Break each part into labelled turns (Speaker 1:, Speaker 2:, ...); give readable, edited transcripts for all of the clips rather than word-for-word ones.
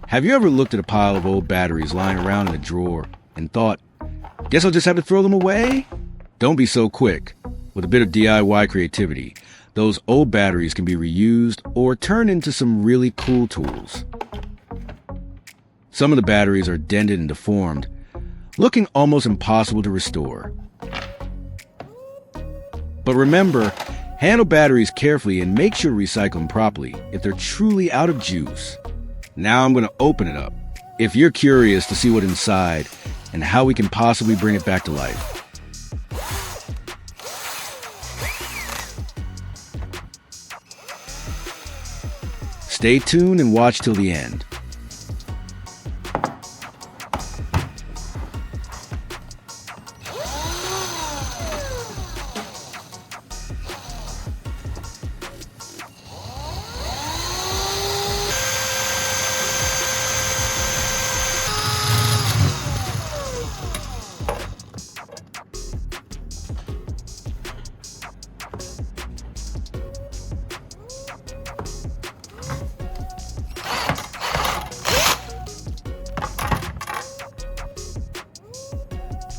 Speaker 1: Have you ever looked at a pile of old batteries lying around in a drawer and thought, guess I'll just have to throw them away? Don't be so quick. With a bit of DIY creativity, those old batteries can be reused or turned into some really cool tools. Some of the batteries are dented and deformed, looking almost impossible to restore. But remember, handle batteries carefully and make sure to recycle them properly if they're truly out of juice. Now I'm going to open it up. If you're curious to see what's inside and how we can possibly bring it back to life. Stay tuned and watch till the end.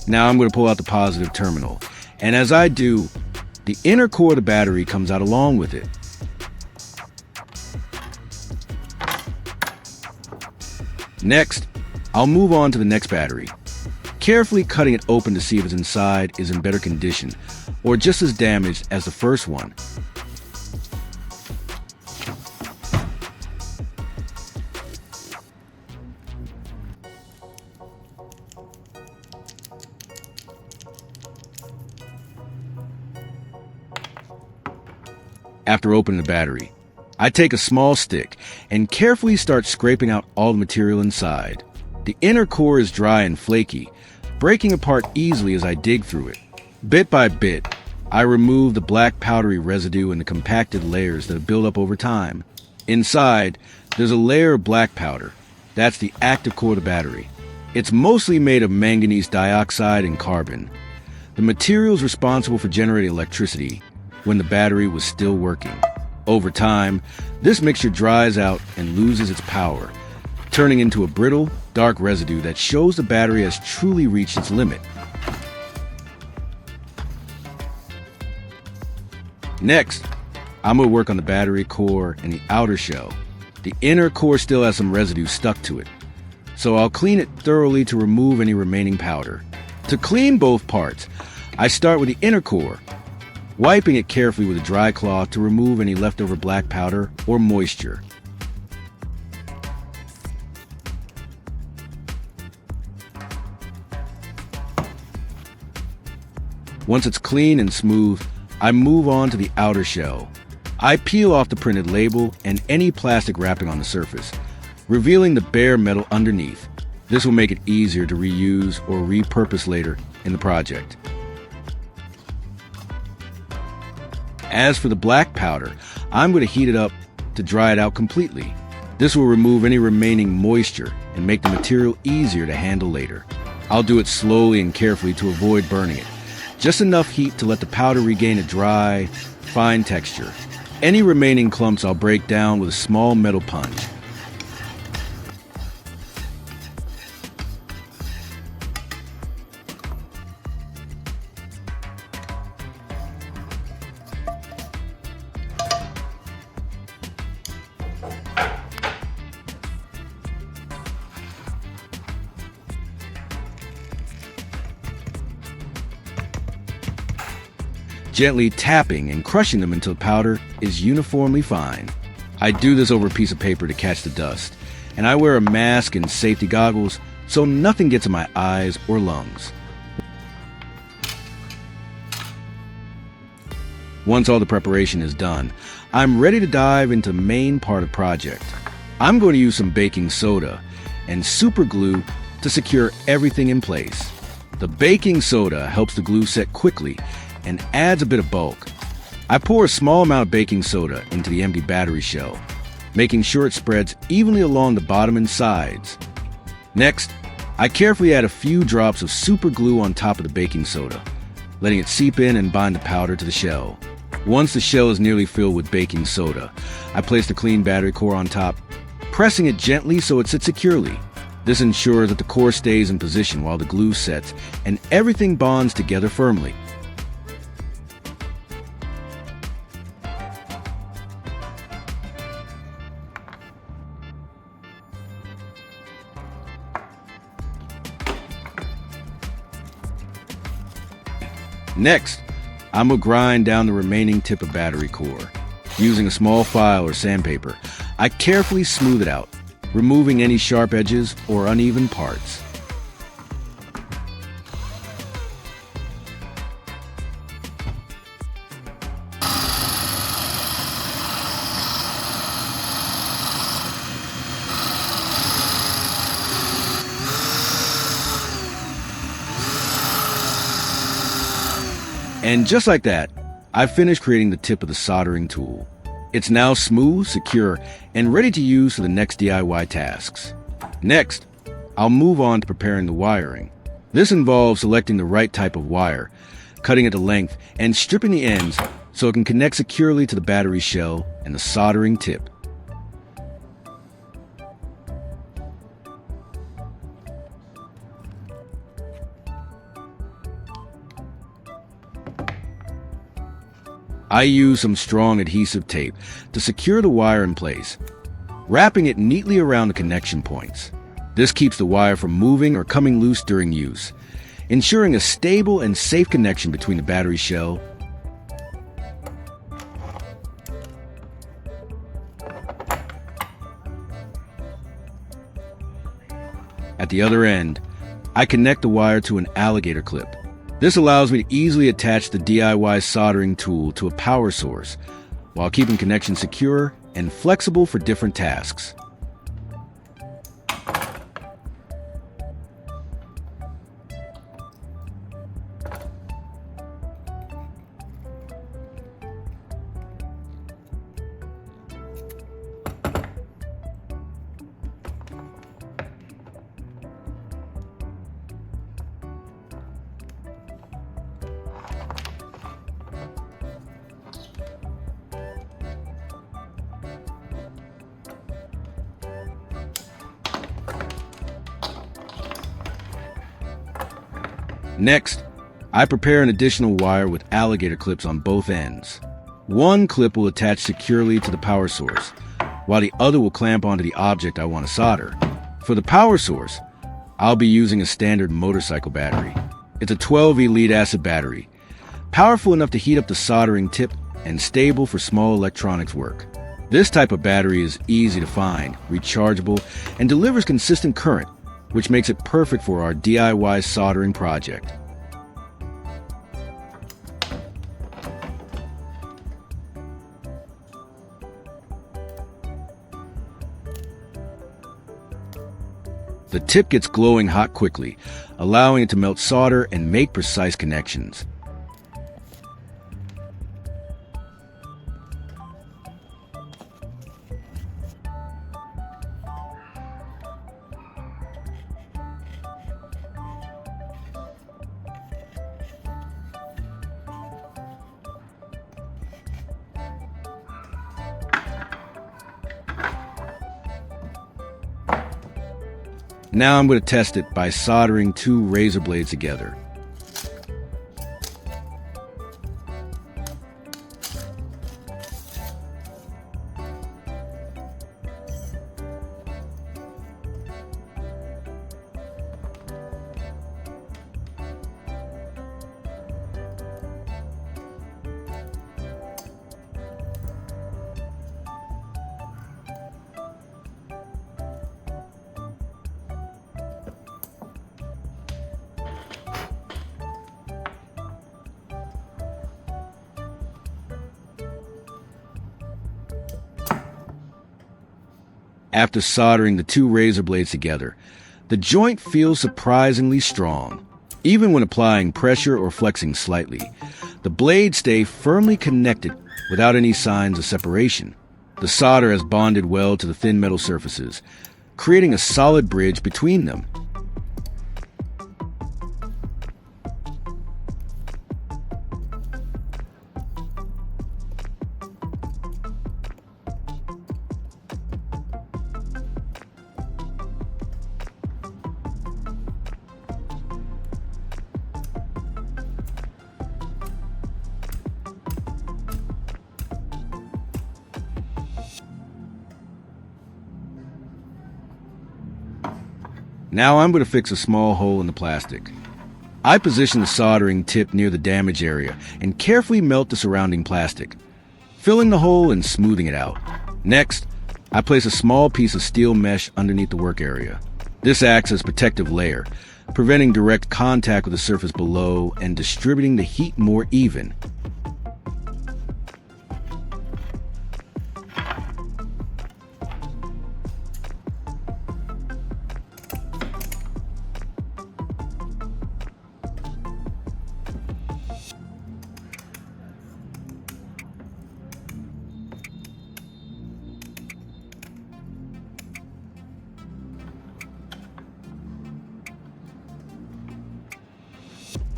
Speaker 1: Now I'm going to pull out the positive terminal, and as I do, the inner core of the battery comes out along with it. Next, I'll move on to the next battery, carefully cutting it open to see if its inside is in better condition or just as damaged as the first one. After opening the battery, I take a small stick and carefully start scraping out all the material inside. The inner core is dry and flaky, breaking apart easily as I dig through it. Bit by bit, I remove the black powdery residue and the compacted layers that have built up over time. Inside, there's a layer of black powder. That's the active core of the battery. It's mostly made of manganese dioxide and carbon. The material is responsible for generating electricity when the battery was still working. Over time, this mixture dries out and loses its power, turning into a brittle, dark residue that shows the battery has truly reached its limit. Next, I'm going to work on the battery core and the outer shell. The inner core still has some residue stuck to it, so I'll clean it thoroughly to remove any remaining powder. To clean both parts, I start with the inner core, wiping it carefully with a dry cloth to remove any leftover black powder or moisture. Once it's clean and smooth, I move on to the outer shell. I peel off the printed label and any plastic wrapping on the surface, revealing the bare metal underneath. This will make it easier to reuse or repurpose later in the project. As for the black powder, I'm going to heat it up to dry it out completely. This will remove any remaining moisture and make the material easier to handle later. I'll do it slowly and carefully to avoid burning it. Just enough heat to let the powder regain a dry, fine texture. Any remaining clumps I'll break down with a small metal punch. Gently tapping and crushing them until powder is uniformly fine. I do this over a piece of paper to catch the dust, and I wear a mask and safety goggles so nothing gets in my eyes or lungs. Once all the preparation is done, I'm ready to dive into the main part of the project. I'm going to use some baking soda and super glue to secure everything in place. The baking soda helps the glue set quickly and adds a bit of bulk. I pour a small amount of baking soda into the empty battery shell, making sure it spreads evenly along the bottom and sides. Next, I carefully add a few drops of super glue on top of the baking soda, letting it seep in and bind the powder to the shell. Once the shell is nearly filled with baking soda, I place the clean battery core on top, pressing it gently so it sits securely. This ensures that the core stays in position while the glue sets and everything bonds together firmly. Next, I'm going to grind down the remaining tip of battery core. Using a small file or sandpaper, I carefully smooth it out, removing any sharp edges or uneven parts. And just like that, I've finished creating the tip of the soldering tool. It's now smooth, secure, and ready to use for the next DIY tasks. Next, I'll move on to preparing the wiring. This involves selecting the right type of wire, cutting it to length, and stripping the ends so it can connect securely to the battery shell and the soldering tip. I use some strong adhesive tape to secure the wire in place, wrapping it neatly around the connection points. This keeps the wire from moving or coming loose during use, ensuring a stable and safe connection between the battery shell . At the other end, I connect the wire to an alligator clip. This allows me to easily attach the DIY soldering tool to a power source while keeping connection secure and flexible for different tasks. Next, I prepare an additional wire with alligator clips on both ends. One clip will attach securely to the power source, while the other will clamp onto the object I want to solder. For the power source, I'll be using a standard motorcycle battery. It's a 12V lead-acid battery, powerful enough to heat up the soldering tip and stable for small electronics work. This type of battery is easy to find, rechargeable, and delivers consistent current, which makes it perfect for our DIY soldering project. The tip gets glowing hot quickly, allowing it to melt solder and make precise connections. Now I'm going to test it by soldering two razor blades together. After soldering the two razor blades together, the joint feels surprisingly strong. Even when applying pressure or flexing slightly, the blades stay firmly connected without any signs of separation. The solder has bonded well to the thin metal surfaces, creating a solid bridge between them. Now I'm going to fix a small hole in the plastic. I position the soldering tip near the damage area and carefully melt the surrounding plastic, filling the hole and smoothing it out. Next, I place a small piece of steel mesh underneath the work area. This acts as a protective layer, preventing direct contact with the surface below and distributing the heat more even.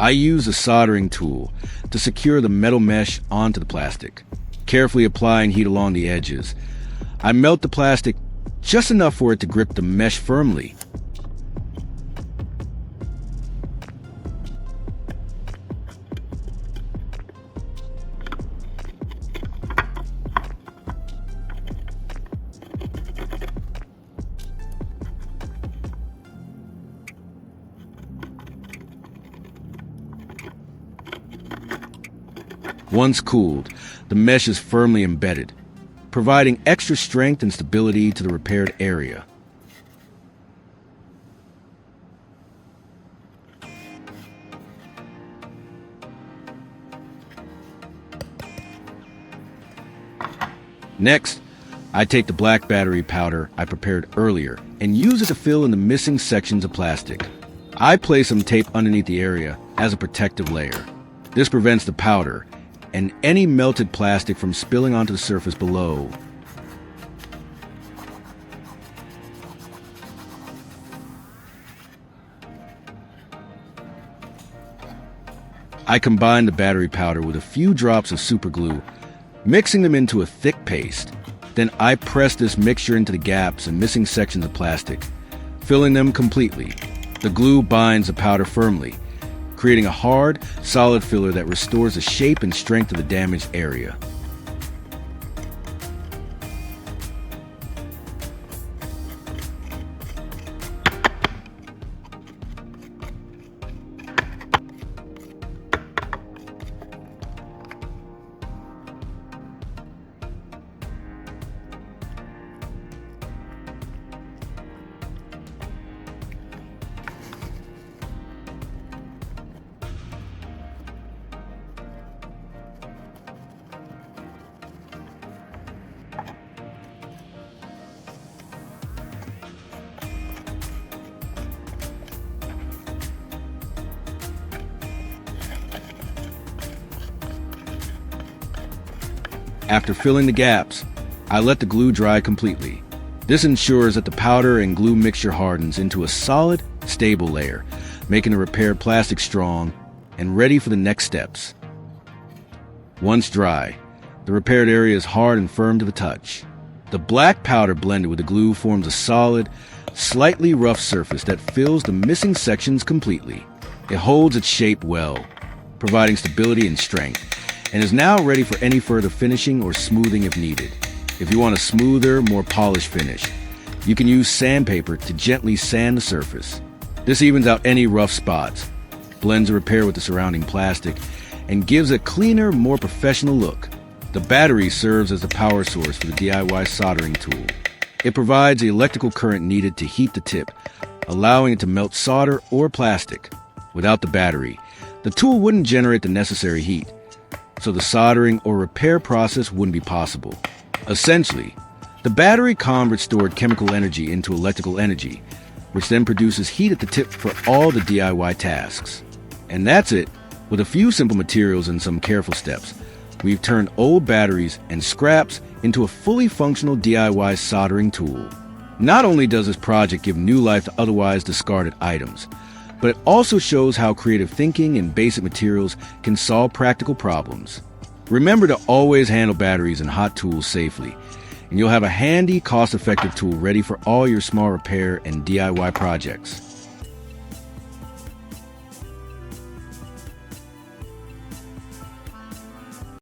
Speaker 1: I use a soldering tool to secure the metal mesh onto the plastic, carefully applying heat along the edges. I melt the plastic just enough for it to grip the mesh firmly. Once cooled, the mesh is firmly embedded, providing extra strength and stability to the repaired area. Next, I take the black battery powder I prepared earlier and use it to fill in the missing sections of plastic. I place some tape underneath the area as a protective layer. This prevents the powder and any melted plastic from spilling onto the surface below. I combine the battery powder with a few drops of super glue, mixing them into a thick paste. Then I press this mixture into the gaps and missing sections of plastic, filling them completely. The glue binds the powder firmly, creating a hard, solid filler that restores the shape and strength of the damaged area. After filling the gaps, I let the glue dry completely. This ensures that the powder and glue mixture hardens into a solid, stable layer, making the repaired plastic strong and ready for the next steps. Once dry, the repaired area is hard and firm to the touch. The black powder blended with the glue forms a solid, slightly rough surface that fills the missing sections completely. It holds its shape well, providing stability and strength, and is now ready for any further finishing or smoothing if needed. If you want a smoother, more polished finish, you can use sandpaper to gently sand the surface. This evens out any rough spots, blends the repair with the surrounding plastic, and gives a cleaner, more professional look. The battery serves as the power source for the DIY soldering tool. It provides the electrical current needed to heat the tip, allowing it to melt solder or plastic. Without the battery, the tool wouldn't generate the necessary heat, so the soldering or repair process wouldn't be possible. Essentially, the battery converts stored chemical energy into electrical energy, which then produces heat at the tip for all the DIY tasks. And that's it. With a few simple materials and some careful steps, we've turned old batteries and scraps into a fully functional DIY soldering tool. Not only does this project give new life to otherwise discarded items, but it also shows how creative thinking and basic materials can solve practical problems. Remember to always handle batteries and hot tools safely, and you'll have a handy, cost-effective tool ready for all your small repair and DIY projects.